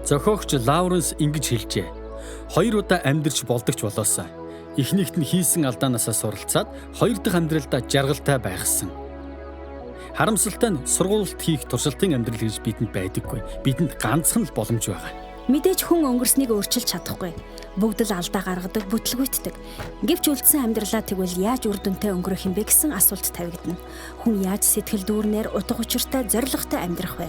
Зохиогч Лауренс ингэж хэлжээ. 2 удаа амьдарч болдогч болоосаа. Эхнийгт нь хийсэн алдаанаасаа суралцаад 2 дахь амьдралдаа жаргалтай байхсан. Харамсалтай нь сургуульд хийх туршилтын амьдрал гэж бидэнд байдаггүй. Бидэнд ганцхан л боломж байгаа. Мэдээж хүн өнгөрснийг өөрчилж чадахгүй. Бүгд л алдаа гаргадаг, бүтлгүйтдэг. Гэвч үлдсэн амьдралаа тэгвэл яаж үр дүнтэй өнгөрөх юм бэ гэсэн асуулт тавигдана. Хүн яаж сэтгэл дүүрнээр утга учиртай, зоригтой амьдрах вэ?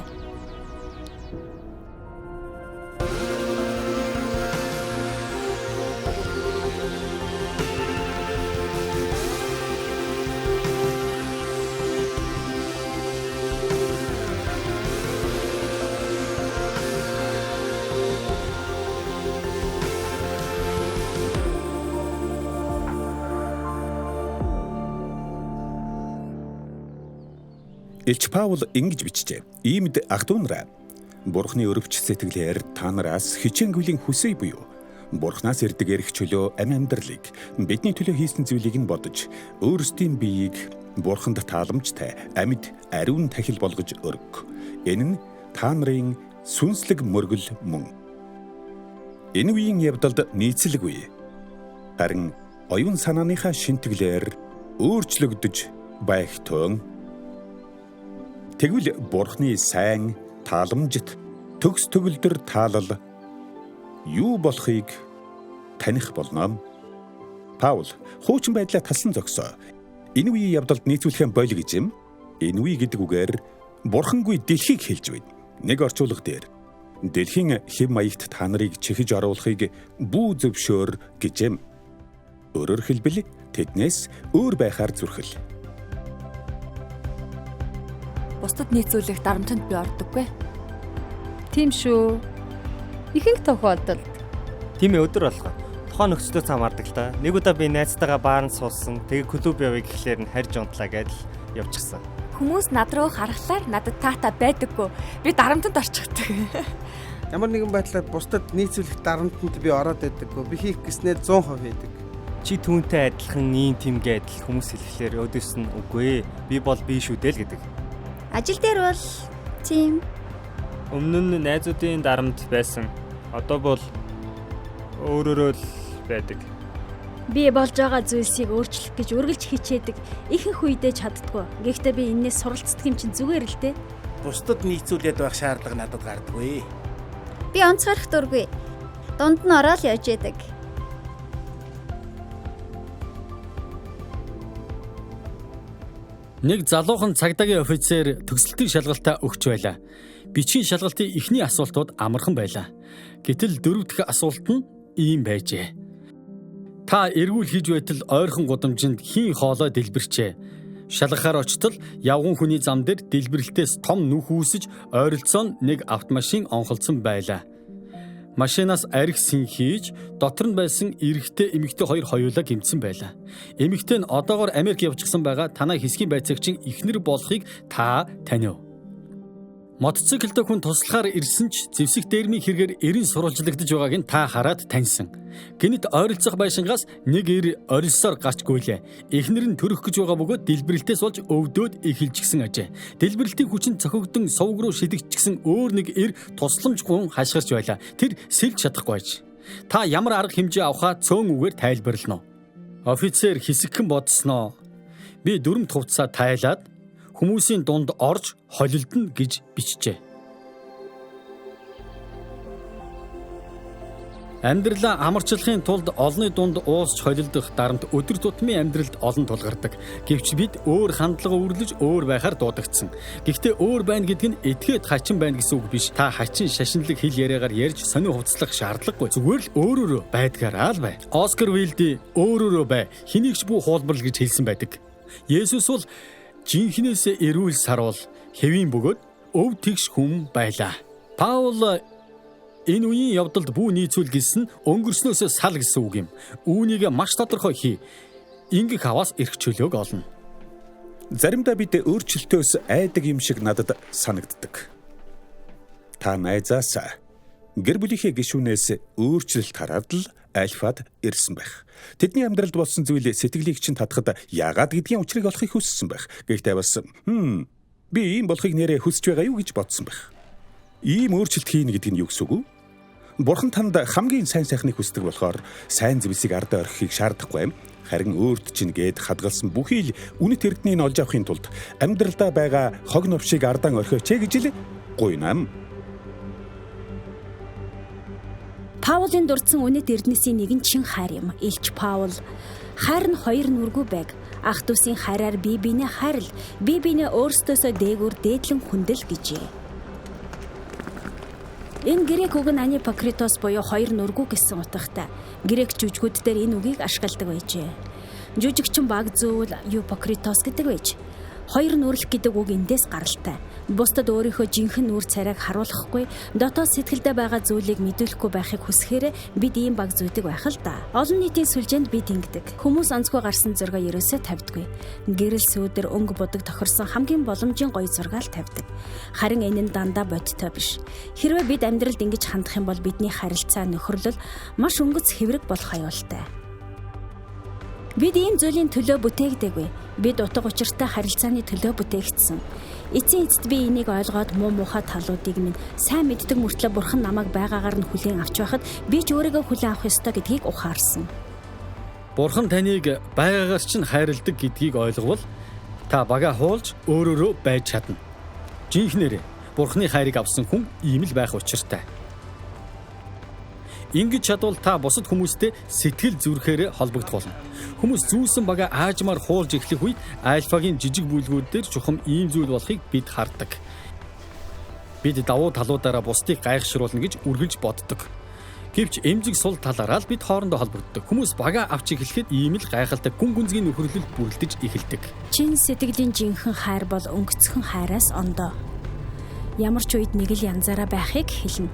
Илч Паул ингэж бичжээ. Иймд ах トゥ нараа Бурхны өрөвч сэтгэлээр та нараас хичээнгүлийн хүсэй буюу Бурхнаас ирдэг эрх чөлөө амьдралыг бидний төлөө хийсэн зүйлийг нь бодож өөрсдийн биеийг Бурханд тааламжтай амьд ариун тахил болгож өрг. Энэ нь та нарын сүнслэг мөргөл мөн. Энэ үеийн явдалд нийцэлгүй. Харин оюун санааныхаа шинтгэлээр өөрчлөгдөж байх тун тэгвэл Бурхны сайн тааламжит төгс төгөлдөр таалал юу болохыг таних болно. Паул хуучин байдлаа талсан зогсоо. Энэ үеийн явдалд нийцүүлэх бойл гэж юм. Энэ үе гэдэг үгээр Бурхангүй дэлхийг хэлж байна. Нэг орчуулга дээр дэлхийн хэв маягт та нарыг чихэж оруулахыг бүү зөвшөөр гэж юм. Өөрөөр хэлбэл тэднээс өөр байхаар зүрхэл. Бусдад нийцүүлэх дарамтанд би ордоггүй. Тийм шүү. Ихэнх тохиолдолд. Тийм ээ, өдөр болго. Тухайн нөхцлөөс хамаардаг л та. Нэг удаа би найзтайгаа баарнд суулсан. Тэгээ клуб явъя гэхлээр нь харж унтлаа гэдэл явчихсан. Хүмүүс над руу харахлаар надад таата байдаггүй. Би дарамтанд орчихдаг. Ямар нэгэн байдлаар бусдад нийцүүлэх дарамтанд би ороод байдаггүй. Би хийх гэснээр 100% хийдэг. Чи түүнтэй адилхан ийм тийм гэдэл хүмүүс хэлэхлээр өдөөс нь үгүй ээ. Би бол би шүү дээ л гэдэг. Ажил дээр бол тийм. Өмнө нь найзуудын дарамт байсан. Одоо бол өөрөөрөө л байдаг. Би болж байгаа зүйлсийг өөрчлөх гэж үргэлж хичээдэг. Ихэнх үедээ чаддгүй. Гэхдээ би энэс суралцдаг юм чинь зүгээр л дээ. Бусдад нийцүүлээд байх шаардлага надад гардаггүй. Би онцгойрох дургүй. Дунд нь ороод явж яадаг. Нэг залуухан цагдаагийн офицер төгсөлтийн шалгалтаа өгч байлаа. Бичгийн шалгалтын эхний асуултууд амархан байлаа. Гэтэл 4 дахь асуулт нь ийм байжээ. Та эргүүл хийж байтал ойрхон гудамжинд хийн хоолой дэлбэрчээ. Шалгахаар очтол явган хүний зам дээр дэлбэрэлтээс том нүх үүсэж ойролцоон нэг автомашин онхолцсон байлаа. Машинаас арх синхийж дотор нь байсан эрэгтэй эмэгтэй хоёр хоёулаа гэмтсэн байлаа. Эмэгтэй нь одоогоор Америк явчихсан байгаа танай хэсгийн байцаагчин эхнэр болохыг та танив. Мотоциклд хүн туслахаар ирсэн ч зэвсэг дээрмийн хэрэгээр эрийн сурвалжлагдаж байгааг нь та хараад таньсан. Гэнэт ойролцох байшингаас нэг эр орилсоор гарч гүйлээ. Эхнэр нь төрөх гэж байгаа бөгөөд дэлбэрэлтээс болж өвдөөд эхэлчихсэн ажээ. Дэлбэрэлтийн хүчин цохигдсон сувг руу шидэгчсэн өөр нэг эр тусламжгүй хашгирч байлаа. Тэр сэлж чадахгүй байж. Та ямар арга хэмжээ авахаа цөөн үгээр тайлбарлана. Офицер хэсэгхэн бодсноо. Би дүрмт хувцсаа тайлаад хүмүүсийн дунд орж холилдно гэж бичжээ. Амьдралаа амарчлахын тулд олонний дунд уусч холилдох дарамт өдөр тутмын амьдралд олон тулгардаг. Гэвч бид өөр хандлага үүрлэж өөр байхаар дуудагдсан. Гэхдээ өөр байна гэдэг нь этгээд хачин байна гэсэн үг биш. Та хачин шашинлаг хэл яриагаар ярьж сонио хувцлах шаардлагагүй. Зүгээр л өөрөөрөө байдгаараа л бай. Оскар Вилди өөрөөрөө бай. Хэнийгч бүү хуулбарл гэж хэлсэн байдаг. Есүс бол жинхнээсээ эрүүл сарвал хэвийн бөгөөд өв тэгш хүм байлаа. Паул энэ үеийн явдалд бүү нийцүүл гэсэн өнгөрснөөсөө сал гэсэн үг юм. Үүнийг маш тодорхой хий. Ингэх хаваас эрх чөлөөг олно. Заримдаа бид өөрчлөлтөөс айдаг юм шиг надад санагддаг. Та найзаас гэр бүлийнхээ гишүүнээс өөрчлөлт хараад л альфад ирсэн байх. Тэдний амьдралд болсон зүйл сэтгэлийг чинь татахад яагаад гэдгийн учрыг олохыг хүссэн байх. Гэхдээ бас би ийм болохыг нэрээ хүсэж байгаа юу гэж бодсон байх. Ийм өөрчлөлт хийнэ гэдэг нь юу гэсэн үг вэ? Бурхан танд хамгийн сайн сайхныг хүсдэг болохоор сайн зүйлсийг ардаа орхихыг шаардахгүй юм. Харин өөрт чинь гээд хадгалсан бүхий л үнэт эрднийг олж авахын тулд амьдралдаа байгаа хог новшийг ардaan орхиоч гэж л гуйнам. Паулын дурдсан үнэт эрднисийн нэг нь чин хайр юм. Илч Паул хайр нь хоёр нүргүй байг. Ах дүүсийн хайраар бие биенээ хайрл, бие биенээ өөрсдөөсөө дээгүүр дээдлэн хүндэл гэжээ. Энэ грек үг нь анипокритос буюу хоёр нүргүй гэсэн утгатай. Грек жүжгүүд дээр энэ үгийг ашигладаг байжээ. Жүжигчин баг зөвл Юпокритос гэдэг байж. Хоёр нүрэлх гэдэг үг эндээс гаралтай. Бусдад өөрийнхөө жинхэнэ нүур царайг харуулахгүй, дотоод сэтгэлдээ байгаа зүйлийг мэдүүлэхгүй байхыг хүсэхээр бид ийм баг зүйдэг байх л да. Олон нийтийн сүлжээнд бид ингэдэг. Хүмүүс онцгой гарсан зураг ерөөсөө тавьдаггүй. Гэрэл сүүдэр өнгө будаг тохирсон хамгийн боломжийн гоё зургаал тавьдаг. Харин энэ нь дандаа бодтой биш. Хэрвээ бид амьдралд ингэж хандах юм бол бидний харилцаа нөхөрлөл маш өнгөц хэврэг болох аюултай. Бид ийм зүйлийн төлөө бүтээгдээгүй. Бид утга учиртай харилцааны төлөө бүтээгдсэн. Эцсийн эцэд би энийг ойлгоод муу муухай талуудыг минь сайн мэддэг мөртлөө бурхан намайг байгаагаар нь хүлээн авч байхад би ч өөрийгөө хүлээн авах ёстой гэдгийг ухаарсан. Бурхан таныг байгаагаар чинь хайрладаг гэдгийг ойлговол та бага хуулж өөрөөрөө байж чадна. Жинхнээр Бурханы хайрыг авсан хүн ийм л байх учиртай. Ингэж чадвал та бусад хүмүүстэй сэтгэл зүрхээр холбогдох болно. Хүмүүс зүүсэн бага аажмаар хуулж эхлэх үед альфагийн жижиг бүлгүүд дээр чухам ийм зүйл болохыг бид хардаг. Бид давуу талуудаараа бусдыг гайхшруулна гэж үргэлж боддог. Гэвч эмзэг сул талаараа л бид хоорондоо холбогддог. Хүмүүс бага авч эхлэхэд ийм л гайхалтай гүн гүнзгий нөхөрлөл бүрэлдэж эхэлдэг. Чин сэтгэлийн жинхэнэ хайр бол өнгөцхөн хайраас ондоо. Ямар ч үед нэг л янзаараа байхыг хэлнэ.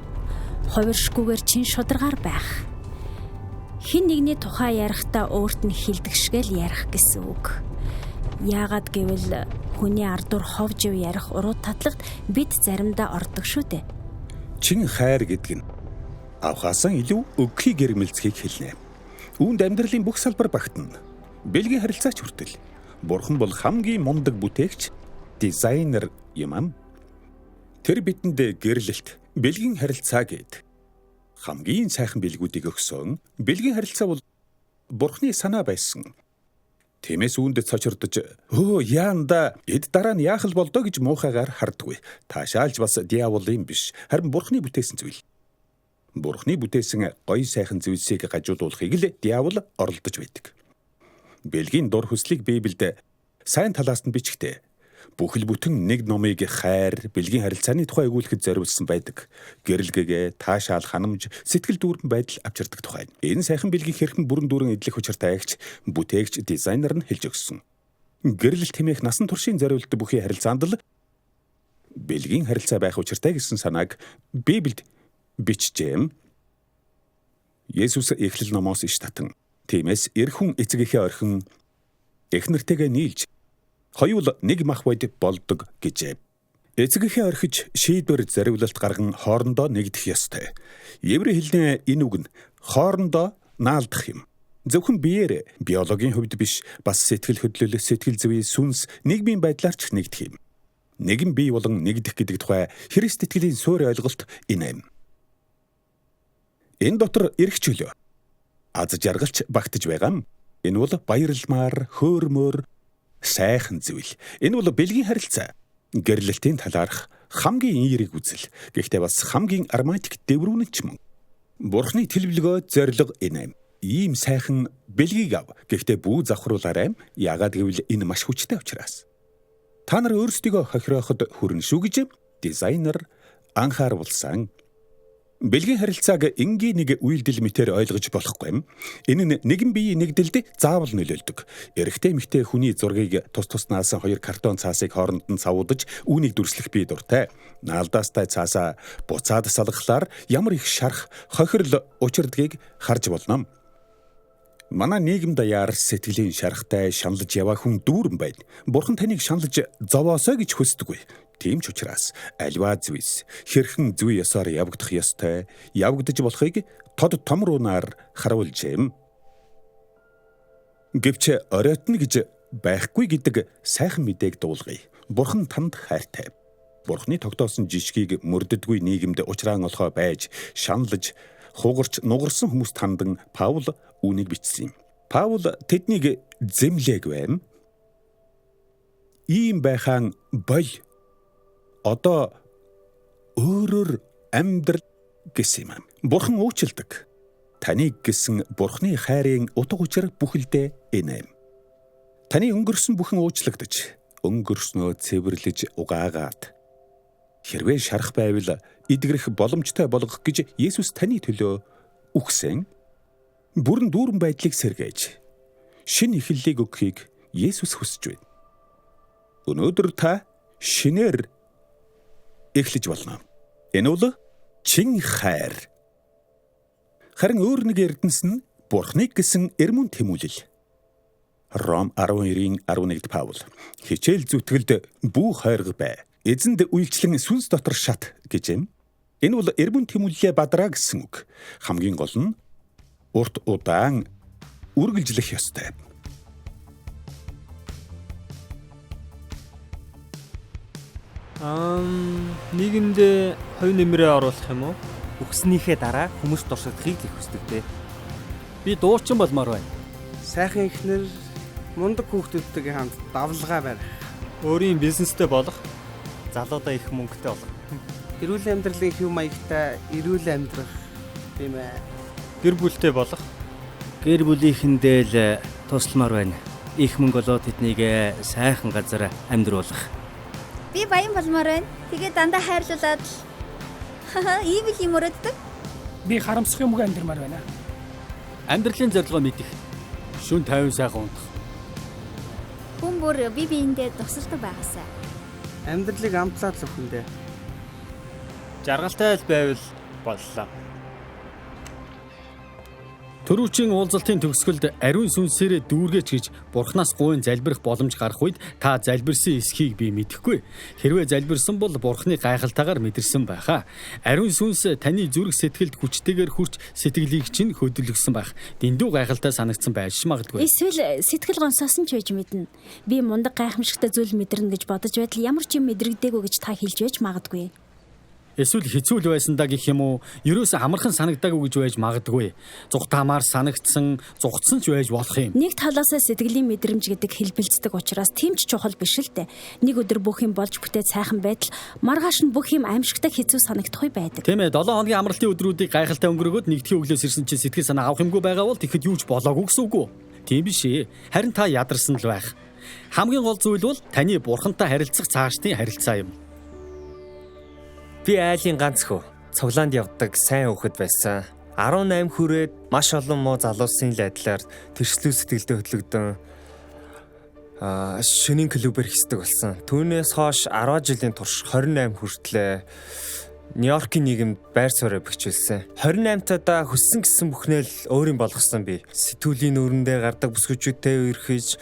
Хувиршгүйгээр чин шударгаар байх. Хин нэгний тухай ярихдаа өөрт нь хилдэгшгээл ярих гэсэн үг. Яагаад гэвэл хүний ардуур ховж ярих уруу татлагт бид заримдаа ордог шүү дээ. Чин хайр гэдэг нь авахаасаа илүү өгөхийг гэрмэлцгийг хэлнэ. Үүнд амьдралын бүх салбар багтана. Бэлгийн харилцаач хүртэл. Бурхан бол хамгийн мундаг бүтээгч, дизайнер юм ам. Тэр бидэнд гэрлэлт, бэлгийн харилцаа гэд хамгийн сайхан бэлгүүдийг өгсөн. Бэлгийн харилцаа бол Бурханы санаа байсан. Тиймээс үүнд цочирдож яанда эд дараа нь яах л болдоо гэж муухайгаар хардаггүй. Таашаалж бас диаволын биш, харин Бурханы бүтээсэн зүйл. Бурханы бүтээсэн гоё сайхан зүйлсийг гажуулуулахыг л диавол оролдож байдаг. Бэлгийн дур хүслийг Библиэд сайн талаас нь бичгтээ. Бүхэл бүтэн нэг номыг хайр, бэлгийн харилцааны тухай өгүүлэхэд зориулсан байдаг. Гэрэлгээ, таашаал, ханамж, сэтгэл дүүрэн байдал авчирдаг тухай. Энэ сайхан бэлгийг хэрхэн бүрэн дүүрэн эдлэх учиртай агч, бүтээгч, дизайнер нь хэлж өгсөн. Гэрэл тэмээх насан туршийн зориулт бүхий харилцаанд л бэлгийн харилцаа байх учиртай гэсэн санааг Библиэд бичжээ. Есүс Эхлэл номоос иш татан. Тиймээс эр хүн эцгийнхээ орхин эхнэртэйгээ нийлж хоёул нэг мах бод болдог гэжээ. Эцгийнхээ орхиж шийдвэр зориулалт гарган хоорондоо нэгдэх ёстой. Еврей хэлний энэ үг нь хоорондоо наалдах юм. Зөвхөн биеэр биологийн хувьд биш, бас сэтгэл хөдлөл, сэтгэл зүй, сүнс, нийгмийн байдлаар ч нэгдэх юм. Нэгэн бие болон нэгдэх гэдэг тухай Христ итгэлийн суурь ойлголт энэ юм. Энэ дотор эрх чөлөө аз жаргалч багтаж байгаа юм. Энэ бол баярламаар, хөөрмөр, сайхан зүйл. Энэ бол бэлгийн харилцаа. Гэрлэлтийн талаарх хамгийн эерэг үзэл. Гэхдээ бас хамгийн ароматик дэврүүнч мөн. Бурхны төлөвлөгөө зорилго энэ юм. Ийм сайхан бэлгийг ав. Гэхдээ бүү завхруулаарай. Яагаад гэвэл энэ маш хүчтэй учраас. Та нар өөрсдийгөө хохирооход хүрнэ шүү гэж дизайнер анхааруулсан. Бэлгийн харилцааг энгийн нэг үйлдэл мэтээр ойлгож болохгүй юм. Энэ нь нэгэн биеийн нэгдэлд заавал нөлөөлдөг. Эрэгтэй эмэгтэй хүний зургийг тус туснаас хоёр картон цаасыг хооронд нь цавуудаж үүнийг дүрслэх бие дуртай. Наалдаастай цаасаа буцаад салгахлаар ямар их шарах, хохирол учирдгийг харж болно. Манай нийгэм даяар сэтгэлийн шарахтай шаналж яваа хүн дүүрэн байна. Бурхан таныг шаналж зовоосоо гэж хүсдэггүй. Тийм ч учраас альва зүйлс хэрхэн зүй ёсоор явагдах ёстой, явагдаж болохыг тод том руунаар харуулж юм. Гэвч оройтно гэж байхгүй гэдэг сайхан мэдээг дуулгая. Бурхан танд хайртай. Бурхны тогтоосон жишгийг мөрддөггүй нийгэмд учраан олгоо байж, шаналж, хугарч нугарсан хүмүүст хандан Паул үүнийг бичсэн юм. Паул тэднийг зэмлээгүй юм. Ийм байхаан бол одоо өөрөөр амьдрал гэсэн юм. Бурхан уучлдаг. Таныг гэсэн Бурхны хайрын утга учир бүхэлдээ энэ юм. Таны өнгөрсөн бүхэн уучлагдаж, өнгөрснөө цэвэрлэж угаагаад хэрвээ шарах байвал эдгэрэх боломжтой болгох гэж Есүс таны төлөө үхсэн. Бүрэн дүүрэн байдлыг сэргээж шинэ эхлэлийг өгөхийг Есүс хүсэж байна. Өнөөдөр та шинээр эхлэж болно. Энэ бол чин хайр. Харин өөр нэг эрдэнэс нь Бурхныг гэсэн эрмэн тэмүүлэл. Ром 12:11-д Паул хичээл зүтгэлд бүү хойрог бай. Эзэнд үйлчлэн сүнс дотор шат гэж юм. Энэ бол эрмэн тэмүүллээ бадраа гэсэн үг. Хамгийн гол нь урт удаан үргэлжлэх ёстой. Нийгэмдээ хувь нэмрээ оруулах юм уу? Үхснийхээ дараа хүмүүс дурсагдахыг их хүсдэг дээ. Би дуучин болмоор байна. Сайхан ихнэр мундаг хүүхдүүдтэйгээ хамт давлгаа барих. Өөрийн бизнестэй болох, залуудаа их мөнгөтэй болох. Эрүүл амьдралын хэв маягтай эрүүл амьдрах тийм ээ. Гэр бүлтэй болох. Гэр бүлийнхэндээ л тусламар байна. Их мөнгө олоод тэднийг сайхан газар амьдруулах. Би баян болмоор байна. Тэгээд дандаа хайрлуулад ийм л юм өрөддөг. Би харамсах юмгүй амьдрмаар байна. Амьдралын зорилгоо мэдэх. Шүн 50 сайхан унтах. Хүн бүр бие биендээ тусалдаг байгаасаа. Амьдралыг амтлаад л өхөндөө. Жаргалтай л байвал боллоо. Төрүүчийн уулзалтын төгсгөлд ариун сүнсээрээ дүүргэж гэж Бурханаас гуйн залбирах боломж гарах үед та залбирсан эсхийг би мэдэхгүй. Хэрвээ залбирсан бол Бурханы гайхалтайгаар мэдэрсэн байхаа. Ариун сүнс таны зүрх сэтгэлд хүчтэйгээр хүрч сэтгэлийг чинь хөдөлгсөн байх. Дэндүү гайхалтай санагдсан байж магадгүй. Эсвэл сэтгэл гонсоосон ч байж мэднэ. Би мундаг гайхамшигтай зүйл мэдэрнэ гэж бодож байтал ямар ч юм мэдрэгдээгүй гэж та хэлж байж магадгүй. Эсвэл хэцүү л байсандаа гэх юм уу, ерөөсөө амархан санагдаагүй гэж байж магадгүй. Зүгтаамаар санагдсан, зугцсан ч байж болох юм. Нэг талаас сэтгэлийн мэдрэмж гэдэг хэлбэлцдэг учраас тийм ч чухал биш л дээ. Нэг өдөр бүх юм болж бүтээд сайхан байтал маргааш нь бүх юм аимшигтай хэцүү санагдахгүй байдаг. Тийм ээ, 7 хоногийн амралтын өдрүүдийг гайхалтай өнгөрөөгд нэгдхийн өглөөс ирсэн чинь сэтгэл санаа авах юмгүй байгаа бол тэгэхэд юу ч болоогүй гэсэн үг үү? Тийм биш ээ. Харин та ядарсан л байх. Хамгийн гол зүйл бол таны Бурхантай харилцах цаашдын харилцаа юм. Би айлын ганц хөө цуглаанд явдаг сайн хүүхэд байсан. 18 хүрээд маш олон муу залуусын байдлаар тэрслүү сэтгэлдээ хөдлөгдөн шөнийн клубээр хэсдэг болсон. Түүнээс хойш 10 жилийн турш 28 хүртлээ Нью-Йоркийн нийгэмд байр суурь бэхжүүлсэн. 28-таа хүссэн гэсэн бүхнээ л өөрийн болгосон би. Сэтгүүлийн өрөндөө гардаг бүсгүйчүүдтэй үерхэж,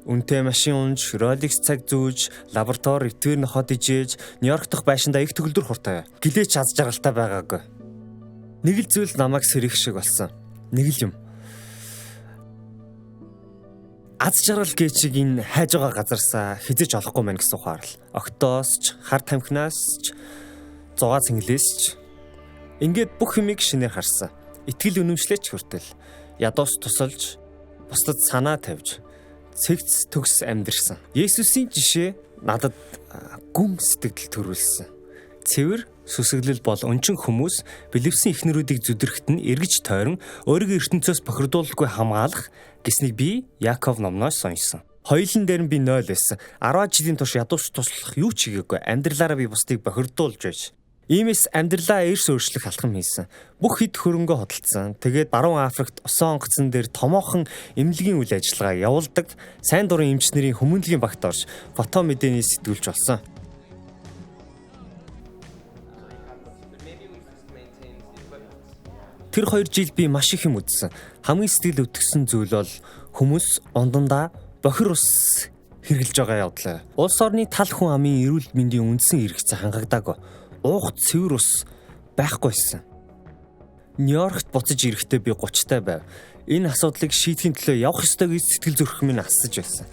үнэтэй машин унж, Rolex цаг зүүж, лаборатори итвэр ноход ижээж, Нью-Йорк дахь байшиндаа их төгөлдөр хуртай. Гэлээч аз жаргалтай байгаагүй. Нэг л зүйл намайг сэрэх шиг болсон. Нэг л юм. Аз жаргал гэчиг энэ хайж байгаа газарсаа хизэж олохгүй мэн гэсэн ухаар л. Октоос ч, хар тамхинаас ч, зугаа цэнгэлээс ч. Ингээд бүх юмыг шинээр харсан. Итгэл үнэмшлээч хүртэл. Ядуус тусалж, бусдад санаа тавьж, цэгц төгс амьдрсан. Есүсийн жишээ надад гүн сэтгэл төрүүлсэн. Цэвэр сүсэглэл бол өнчин хүмүүс бэлэвсэн эхнэрүүдийг зүдрэхт нь эргэж тойрон өөрийгөө ертөнцөөс бохирдуулахгүй хамгаалах гэснийг би Яков номноос сонсон. Хоёулын дээр нь би 0 байсан. 10 жилийн турш ядуус туслах юу ч хийгээгүй. Амьдралаараа би бусдыг бохирдуулж байж. Иймээс амьдралаа эрс өөрчлөх алхам хийсэн. Бүх хэд хөрөнгө хөдөлсөн. Тэгээд баруун Африкт усан онгоцон дээр томоохон эмнэлгийн үйл ажиллагаа явуулдаг сайн дурын эмчнэрийн хүмүүнлэгийн багт орж фото мэдээний сэтгүүлч болсон. Тэр 2 жил би маш их юм үзсэн. Хамгийн сэтгэл өвтгсөн зүйл бол хүмүүс ундандаа бохир ус хэрглэж байгаа явдлаа. Улс орны тал хүн амын эрүүл мэндийн үндсэн хэрэгцээ хангагдаагүй. Уух цэвэр ус байхгүйсэн. Нью-Йоркт буцаж ирэхдээ би 30-тай байв. Энэ асуудлыг шийдэхин төлөө явах ёстой гэж сэтгэл зүрх минь асаж байсан.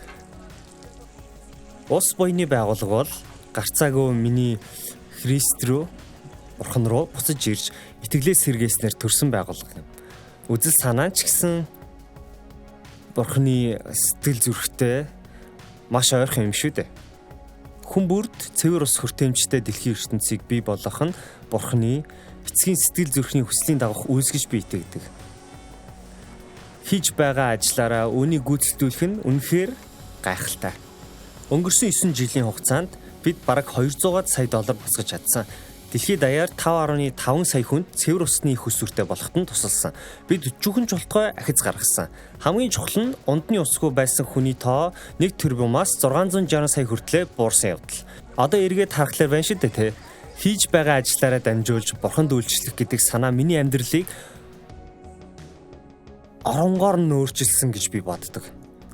Улс буйны байгууллага бол гарцаагүй миний Христ рүү Бурхан руу буцаж ирж итгэлээс сэргээснээр төрсөн байгуулга юм. Үзэл санаа ч гэсэн Бурханы сэтгэл зүрхтэй маш ойрхон юм шүү дээ. Хүн бүрд цэвэр ус хүртээмжтэй дэлхийн ертөнцийг бий болгох нь Бурханы эцгийн сэтгэл зүрхний хүслийн дагах үйлс гэж би итгэдэг. Хийж байгаа ажлаараа үүнийг гүйцэтгүүлэх нь үнэхээр гайхалтай. Өнгөрсөн 9 жилийн хугацаанд бид бараг 200 сая доллар босгож чадсан. Дэлхийд даяар 5.5 сая хүнд цэвэр усны их усүртэй болоход нь тусалсан. Бид өчүүхэн жолтгой ахиц гаргасан. Хамгийн чухал нь ундны усгүй байсан хүний тоо 1 тэрбумаас 660 сая хүртлээр буурсан явдал. Одоо эргээд харахаар байна шүү дээ, тэ. Хийж байгаа ажлаараа дамжуулж Бурханд үйлчлэх гэдэг санаа миний амьдралыг оронгоор нь өөрчилсөн гэж би боддог.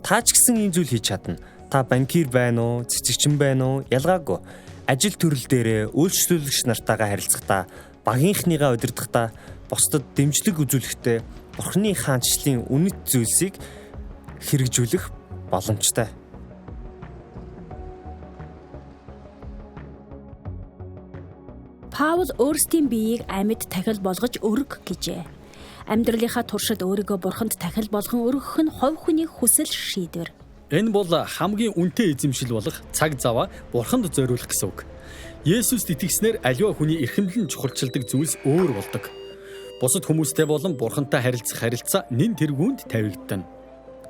Та ч гэсэн ийм зүйл хийж чадна. Та банкир байна уу, цэцэгчин байна уу, ялгаагүй. Ажил төрөл дээрээ үйлчлүүлэгч нартайгаа харилцахдаа, багийнхныгаа удирдахдаа, бусдад дэмжлэг үзүүлэхдээ Бурханы хаанчлалын үнэт зүйлсийг хэрэгжүүлэх боломжтой. Паул өөрсдийн биеийг амьд тахил болгож өрг гэжээ. Амьдралынхаа туршид өөрийгөө Бурханд тахил болгон өргөх нь хувь хүний хүсэл шийдвэр. Энэ бол хамгийн үнэтэй эзэмшил болох цаг заваа Бурханд зориулах гэсэн үг. Есүст итгэснээр аливаа хүний эрхэмлэн чухалчилдаг зүйлс өөр болдог. Бусад хүмүүстэй болон Бурхантай харилцах харилцаа нэн тэргүүнд тавигдана.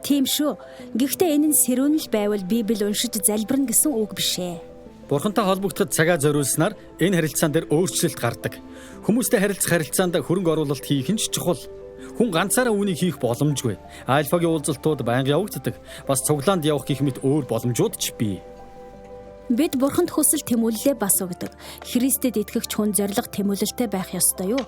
Тийм шүү. Гэхдээ энэ нь сэрүүнэл байвал Библи уншиж залбирна гэсэн үг биш ээ. Бурхантай холбогдоход цагаа зориулснаар энэ харилцаан дээр өөрчлөлт гардаг. Хүмүүстэй харилцах харилцаанд хөрөнгө оруулалт хийх нь чухал. Хүн ганцаараа үүнийг хийх боломжгүй. Альфагийн уулзалтууд байнга явагддаг. Бас цуглаанд явах гэх мэт өөр боломжууд ч бий. Бид Бурханд хүсэл тэмүүлэлээ бас өгдөг. Христэд итгэгч хүн зориг тэмүүлэлтэй байх ёстой юу?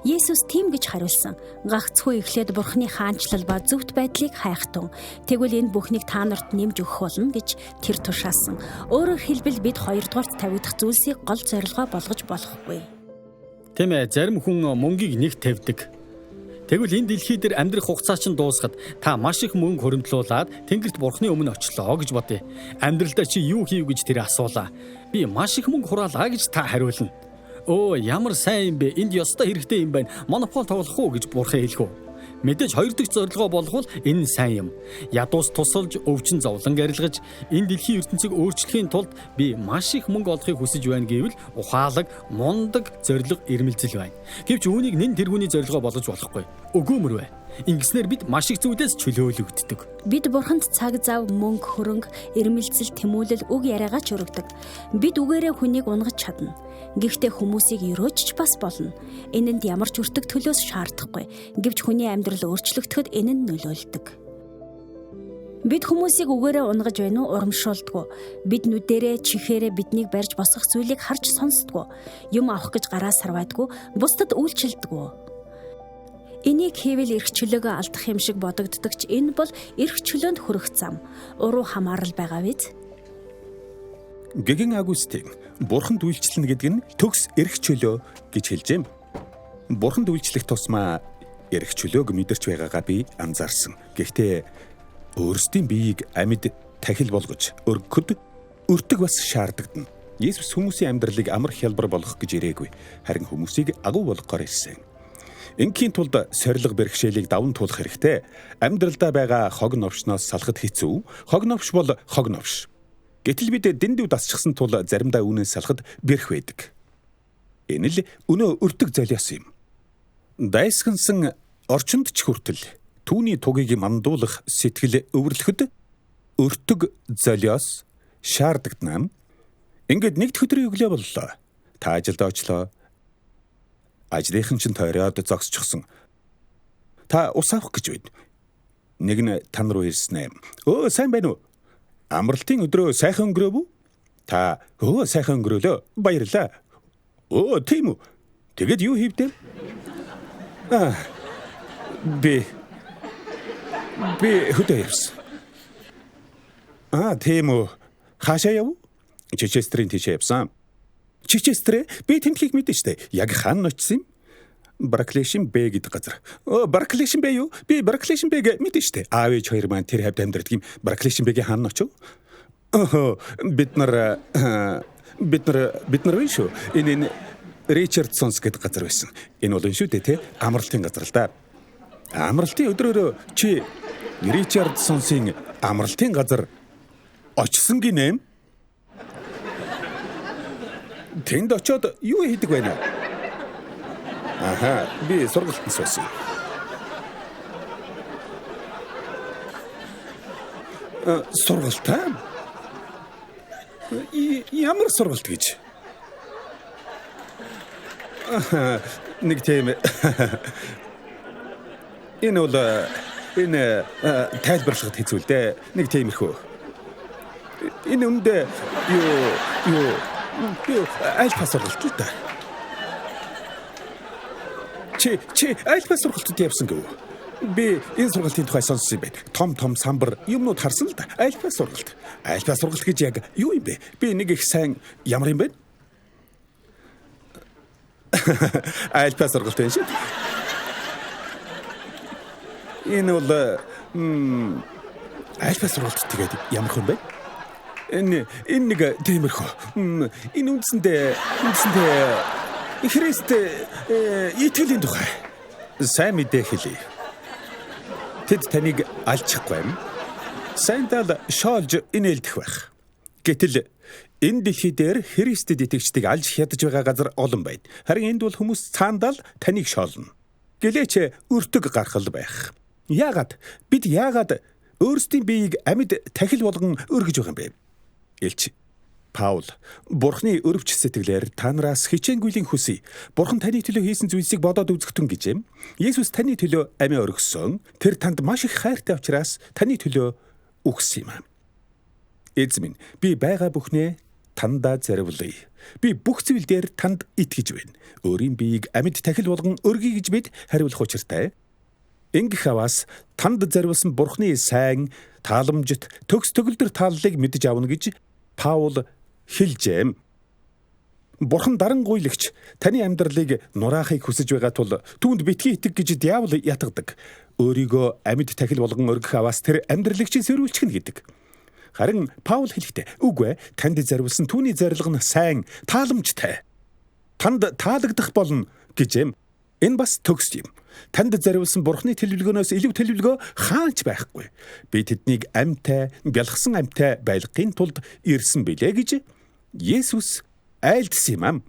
Есүс тийм гэж хариулсан. Гагцхүү эхлээд Бурханы хаанчлал ба зөвхт байдлыг хайхтун. Тэгвэл энэ бүхнийг та нарт нэмж өгөх болно гэж тэр тушаасан. Өөрөөр хэлбэл бид хоёрдугаарт тавигдах зүйлсийг гол зорилгоо болгож болохгүй. Тийм ээ, зарим хүн мөнгийг нэг тавьдаг. Тэгвэл энэ дэлхий дээр амьдрах хугацаа чинь дуусахад та маш их мөнгө хуримтлуулад Тэнгэрт Бурханы өмнө очлоо гэж бодъё. Амьдралдаа чи юу хийв гэж тэр асуулаа. Би маш их мөнгө хураалаа гэж та хариулна. Оо, ямар сайн юм бэ? Энд ёстой хэрэгтэй юм байна. Монопол тоглох уу гэж Бурхан хэлэх үү? Мэдээж хоёр дахь зорилгоо болгоход энэ сайн юм. Ядуус тусалж, өвчин зовлон арилгаж, энэ дэлхийн ертөнцийг өөрчлөхийн тулд би маш их мөнгө олохыг хүсэж байна гэвэл ухаалаг, мундаг зорилго ирмэлзэл байна. Гэвч үүнийг нэн тэргүүний зорилгоо болгож болохгүй. Өгөөмөр бай. Ингэснээр бид маш их зүйлээс чөлөөлөгддөг. Бид Бурханд цаг зав, мөнгө, хөрөнгө, ирмэлзэл, тэмүүлэл үг яриагаа ч өргөдөг. Бид үгээрээ хүнийг унгаж чадна. Гэхдээ хүмүүсийг өрөөж ч бас болно. Энэнд ямар ч өртөг төлөөс шаардахгүй. Гэвч хүний амьдрал өөрчлөгдөхөд энэ нь нөлөөлдөг. Бид хүмүүсийг үгээрээ унгаж байна уу, урамшуулдаггүй. Бид нүдэрээ, чихээрээ биднийг барьж босгох зүйлийг харж сонсдоггүй. Юм авах гэж гараа сарвайдаггүй, бусдад үйлчилдэггүй. Энийг хийвэл эрх чөлөөгөө алдах юм шиг бодогддог ч энэ бол эрх чөлөөнд хүрэх зам. Уруу хамаарал байгаа биз? Гэгэн Агустин Бурханд үйлчлэнэ гэдэг нь төгс эрх чөлөө гэж хэлжээ. Бурханд үйлчлэх тусмаа эрх чөлөөг мэдэрч байгаагаа би анзаарсан. Гэхдээ өөрсдийн биеийг амьд тахил болгож өргөхөд өртөг бас шаардагдана. Есүс хүмүүсийн амьдралыг амар хялбар болгох гэж ирээгүй. Харин хүмүүсийг агуу болгохоор ирсэн. Ингийн тулд сорилго бэрхшээлийг даван туулах хэрэгтэй. Амьдралдаа байгаа хог новшноос салахад хэцүү. Хог новш бол хог новш. Гэтэл бид дэндүү дасчихсан тул заримдаа үүнээс салахад бэрх байдаг. Энэ л өнөө өртөг золиос юм. Дайсгансан орчинд ч хүртэл түүний тугийг мандуулах сэтгэл өвөрлөхөд өртөг золиос шаардагдана. Ингээд нэгд өдрийн өглөө боллоо. Та ажилд очлоо. Ажлынхан чинь тойроод зогсчихсон. Та ус авах гэж байна. Нэг нь тань руу ирсэн юм. Өө, сайн байна уу? Амралтын өдрөө сайхан өнгөрөөв үү? Та сайхан өнгөрөөлөө. Баярлаа. Оо, тийм үү? Тэгэд юу хийвдээ? Би хөдөө явсан. Тийм үү? Хаашаа яв? Чичестрийн тийшээ явсан. Чичестрэ? Би тэмхийг мэдэн штэ. Яг хаан очсон юм? Браклешин Б гэдэг газар. Браклешин Б юу? Би Браклешин Б мэдэн штэ. Аав ээж хоёр маань тэр хавьд амьдардаг юм. Браклешин Б-гийн хаан очив. Бид нар Бид нар вэ шүү. Энэ Ричардсонс гэдэг газар байсан. Энэ бол энэ шүү дээ, тэ? Амралтын газар л да. Амралтын өдрөөр чи Ричардсонсын амралтын газар очсон гинэ. Тэнд очоод юу хийдэг байна? Аха, би сургалтын суусан. Сургалтаа? Ямар сургалт гэж? Нэг тийм. Энэ бол тайлбарлахад хэцүү л дээ. Нэг тиймэрхүү. Энэ өмнөд юу альфа сургалт л да. Чи альфа сургалтад явсан гэв? Би энэ сургалтын тухай сонссон юм байна. Том самбар юмнууд харсан л да. Альфа сургалт. Альфа сургалт гэж яг юу юм бэ? Би нэг их сайн ямар юм бэ? Альфа сургалт юм шиг. Энэ бол альфа сургалт тэгээд ямар хүн бэ? Энэ нэг тиймэрхүү. Энэ үндсэндээ Христ итгэлийн тухай сайн мэдээ хэлье. Тэд таныг алчихгүй юм. Сайнтал шоолж инээлдэх байх. Гэтэл энэ дэлхий дээр Христэд итгэждэг алж ядаж байгаа газар олон байна. Харин энд бол хүмүүс цаандал таныг шоолно. Гэлээч өртөг гаргал байх. Яагаад өөрсдийн биеийг амьд тахил болгон өргөж байгаа юм бэ? Элч Паул, Бурхны өрөвч сэтгэлээр та нараас хичээнгүйлийн хүсье. Бурхан таны төлөө хийсэн зүйлсийг бодоод үзэхтэн гэж юм. Есүс таны төлөө амиа өргөсөн. Тэр танд маш их хайртай учраас таны төлөө өгсөн юм. Эзэн минь, би байгаа бүхнээ тандаа заривлая. Би бүх зүйл дээр танд итгэж байна. Өөрийн биеийг амьд тахил болгон өргөе гэж бид хариулах учиртай. Ингэх аваас танд заривсан Бурхны сайн, тааламжит, төгс төгөлдөр тааллыг мэдэж авна гэж Паул хэлжээ. Бурхан дарангуйлагч таны амьдралыг нураахыг хүсэж байгаа тул түүнд битгий итэг гэж диавол ятгадаг. Өөрийгөө амьд тахил болгон өргөх аваас тэр амьдралыг чинь сэрүүлчихнэ гэдэг. Харин Паул хэлэхдээ үгүй ээ, танд заривсан түүний зорилго нь сайн, тааламжтай. Танд таалагдах болно гэж юм. Энэ бас төгс юм. Танд заривсан Бурхны төлөвлөгөөнөөс илүү төлөвлөгөө хаач байхгүй. Би тэднийг амьтай, бялхсан амьтай байлгахын тулд ирсэн билээ гэж Есүс айлдсан юм ам.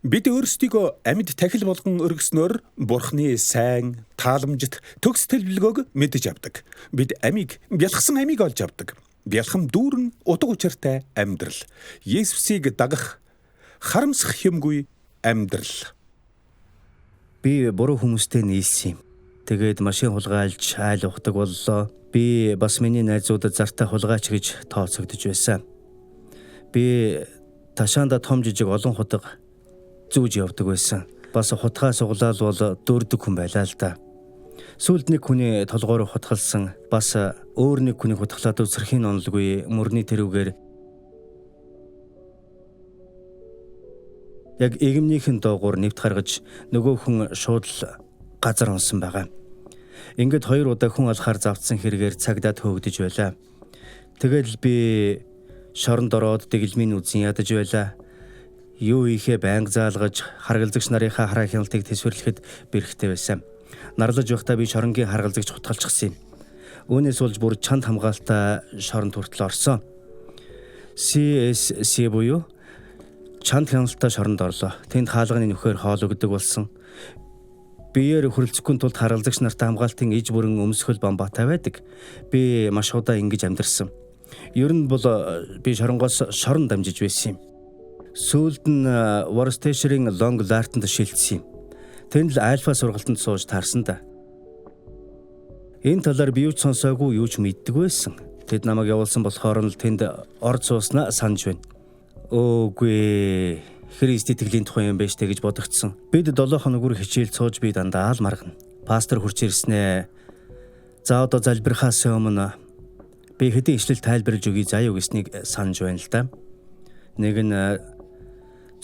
Бид өөрсдийгөө амьд тахил болгон өргөснөөр Бурхны сайн, тааламжит, төгс төлөвлөгөөг мэдэж авдаг. Бид бялхсан амийг олж авдаг. Бялхам дүүрэн утга учиртай амьдрал. Есүсийг дагах харамсах юмгүй амьдрал. Би буруу хүмүүстэй нийлсэн юм. Тэгээд машин хулгайлж айл ухдаг боллоо. Би бас миний найзуудад зартаа хулгайч гэж тооцогдож байсан. Би ташаанда том жижиг олон худаг зүүж явдаг байсан. Бас хутгаа суглаал бол дөрдөг хүн байлаа л да. Сүүлд нэг хүний толгоор хутгалсан, бас өөр нэг хүний хутгалаад үсрэхийн онолгүй мөрний тэрүүгээр яг игэмнийхэн доогуур нэвт гаргаж нөгөө хүн шууд л газар унсан байгаа. Ингээд 2 удаа хүн алхаар завдсан хэрэгээр цагдаад хөөгдөж байлаа. Тэгэл би шоронд ороод дэглэмийн үзэн ядаж байлаа. Юу ихэ байнга заалгаж харгалзагч нарынхаа хараа хяналтыг төсвөрлөхөд бэрхтээ байсан. Нарлаж байхдаа би шоронгийн харгалзагч хутгалчихсан юм. Үүнээс болж бүр чанд хамгаалалтаа шоронд хүртэл орсон. CSC буюу чанд хяналтаа шоронд орлоо. Тэнд хаалганы нөхөр хоол өгдөг болсон. Биеэр хөрөлцөхгүй тулд харгалзагч нартай хамгаалтын иж бүрэн өмсгөл бамбаатай байдаг. Би маш удаа ингэж амьдэрсэн. Ер нь бол би шоронгоос шорон дамжиж байсан юм. Сүүлд нь Worcestershire-ийн Long Lartin-д шилжсэн юм. Тэнд л альфа сургалтанд сууж таарсан да. Энэ талаар би юу ч сонсоогүй, юу ч мэддэг байсан. Тэд намайг явуулсан болохоор нь тэнд орж сууснаа санаж байна. Өөгүй, Христ итгэлийн тухай юм байж тэ гэж бодогдсон. Бид 7 хоног хичээл цууж би дандаа л маргана. Пастор хурц ирснээ. За одоо залбирхаас өмнө би хэдийн ишлэл тайлбарлаж өгье заяа гэснийг санаж байна л да. Нэг нь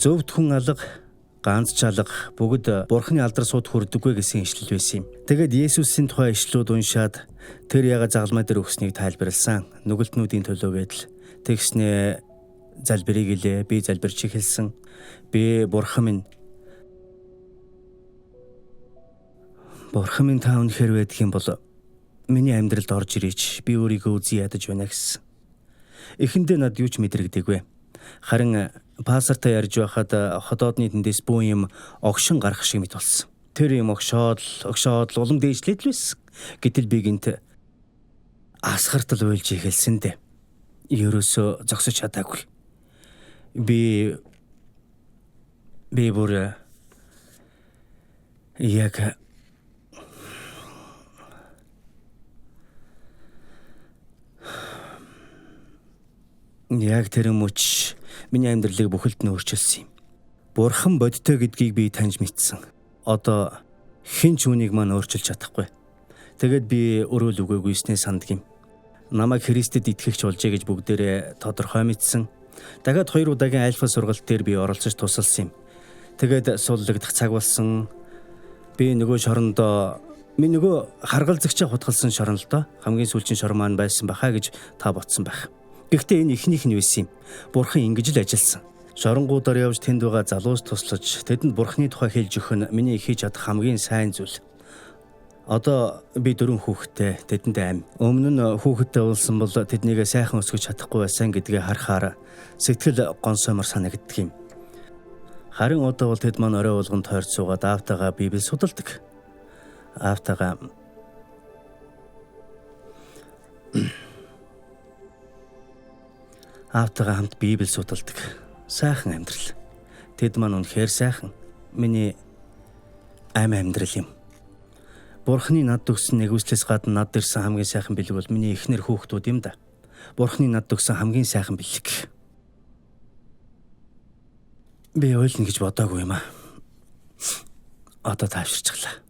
зөвхт хүн алга, ганц чалга бүгд Бурхны алдар сууд хүрдэггүй гэсэн ишлэл байсан юм. Тэгэд Есүсийн тухай ишлүүд уншаад тэр яга загалмай дээр өгснийг тайлбарласан. Нүгэлтнүүдийн төлөө гэдэл тэгснээ залбирыг илээ. Би залбирч эхэлсэн. Би бурхан минь. Бурхан минь та үнэхээр байдаг юм бол миний амьдралд орж ирээч. Би өөрийгөө үзий ядаж байна гэсэн. Эхэндээ над юу ч мэдрэгдээгүй. Харин пастортай ярьж байхад ходоодны тэндээс бүү юм огшин гарах шиг мэт болсон. Тэр юм огшоод улам дээжлээд л байсан. Гэтэл би гинт асгартал уйлж эхэлсэн дээ. Ерөөсөө зогсож чадаагүй. Би бүр яг тэр мөч миний амьдралыг бүхэлд нь өөрчилсөн юм. Бурхан бодтой гэдгийг би таньж мэдсэн. Одоо хэн ч үнийг маань өөрчилж чадахгүй. Тэгэд би өрөөл үгээгүйснээ сандг юм. Намайг Христэд итгэгч болжээ гэж бүгдээрээ тодорхой мэдсэн. Дахиад 2 удаагийн альфа сургалт дээр би оролцож тусалсан юм. Тэгээд суллагдах цаг болсон. Би нөгөө шорондоо минь нөгөө харгалзагчаа хутгалсан шорон л доо. Хамгийн сүүлчийн шорон маань байсан бахаа гэж та ботсон байх. Гэхдээ энэ ихнийх нь байсан юм. Бурхан ингэж л ажилласан. Шоронгуудаар явж тэнд байгаа залуус туслаж, тэдэнд Бурханы тухай хэлж өгөх нь миний хийж чадах хамгийн сайн зүйл. Одоо би 4 хүүхэдтэй, тэдэнд аим. Өмнө нь хүүхэдтэй болсон бол тэднийг сайхан өсгөж чадахгүй байсан гэдгээ харахаар сэтгэл гонсоомор санагддаг юм. Харин одоо бол тэд маань орой болгон тойрч суугаад аавтайгаа Библийг судалдаг. Аавтайгаа хамт Библийг судалдаг. Сайхан амьдрал. Тэд маань үнэхээр сайхан. Миний амьдрал юм. Бурханы над өгсөн нэгүслээс гадна над ирсэн хамгийн сайхан бэлэг бол миний эхнэр хүүхдүүд юм да. Бурханы над өгсөн хамгийн сайхан бэлэг. Би ойлно гэж бодоогүй юм аа. Одоо тааширчлаа.